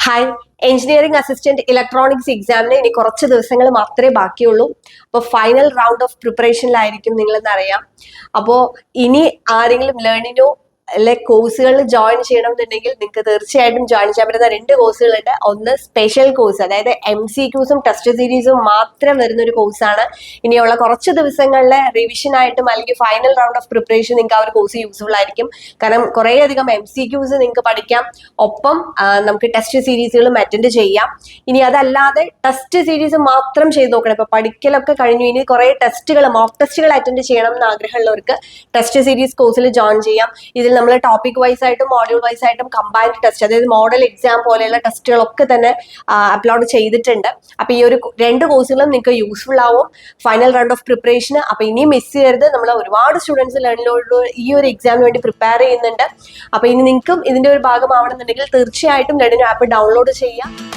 Hi, engineering assistant electronics എക്സാമിന് ഇനി കുറച്ച് ദിവസങ്ങൾ മാത്രമേ ബാക്കിയുള്ളൂ. അപ്പോൾ ഫൈനൽ റൗണ്ട് ഓഫ് പ്രിപ്പറേഷനിലായിരിക്കും നിങ്ങളെന്ന് അറിയാം. അപ്പോൾ ഇനി ആരെങ്കിലും ലേണിനോ അല്ലെ കോഴ്സുകളിൽ ജോയിൻ ചെയ്യണമെന്നുണ്ടെങ്കിൽ നിങ്ങൾക്ക് തീർച്ചയായിട്ടും ജോയിൻ ചെയ്യാൻ പറ്റുന്ന രണ്ട് കോഴ്സുകളുണ്ട്. ഒന്ന് സ്പെഷ്യൽ കോഴ്സ്, അതായത് MCQസും ടെസ്റ്റ് സീരീസും മാത്രം വരുന്ന ഒരു കോഴ്സാണ്. ഇനിയുള്ള കുറച്ച് ദിവസങ്ങളിലെ റിവിഷൻ ആയിട്ടും അല്ലെങ്കിൽ ഫൈനൽ റൗണ്ട് ഓഫ് പ്രിപ്പറേഷൻ നിങ്ങൾക്ക് ആ ഒരു കോഴ്സ് യൂസ്ഫുൾ ആയിരിക്കും. കാരണം കുറേയധികം MCQs നിങ്ങൾക്ക് പഠിക്കാം, ഒപ്പം നമുക്ക് ടെസ്റ്റ് സീരീസുകളും അറ്റൻഡ് ചെയ്യാം. ഇനി അതല്ലാതെ ടെസ്റ്റ് സീരീസ് മാത്രം ചെയ്ത് നോക്കണം. ഇപ്പൊ പഠിക്കലൊക്കെ കഴിഞ്ഞു, ഇനി കുറെ ടെസ്റ്റുകൾ, മോക്ക് ടെസ്റ്റുകൾ അറ്റൻഡ് ചെയ്യണം എന്ന് ആഗ്രഹമുള്ളവർക്ക് ടെസ്റ്റ് സീരീസ് കോഴ്സിൽ ജോയിൻ ചെയ്യാം. ഇതിൽ നമ്മൾ ടോപ്പിക് വൈസ് ആയിട്ടും മോഡ്യൂൾ വൈസ് ആയിട്ടും കമ്പൈൻഡ് ടെസ്റ്റ്, അതായത് മോഡൽ എക്സാം പോലെയുള്ള ടെസ്റ്റുകളൊക്കെ തന്നെ അപ്ലോഡ് ചെയ്തിട്ടുണ്ട്. അപ്പൊ ഈ ഒരു രണ്ട് കോഴ്സുകളും നിങ്ങൾക്ക് യൂസ്ഫുൾ ആവും ഫൈനൽ റൗണ്ട് ഓഫ് പ്രിപ്പറേഷന്. അപ്പൊ ഇനി മിസ് ചെയ്യരുത്. നമ്മൾ ഒരുപാട് സ്റ്റുഡൻസ് ലേണിനോട് ഈ ഒരു എക്സാമിന് വേണ്ടി പ്രിപ്പയർ ചെയ്യുന്നുണ്ട്. അപ്പൊ ഇനി നിങ്ങൾക്കും ഇതിന്റെ ഒരു ഭാഗമാവണമെന്നുണ്ടെങ്കിൽ തീർച്ചയായിട്ടും ലേണിനോ ആപ്പ് ഡൗൺലോഡ് ചെയ്യുക.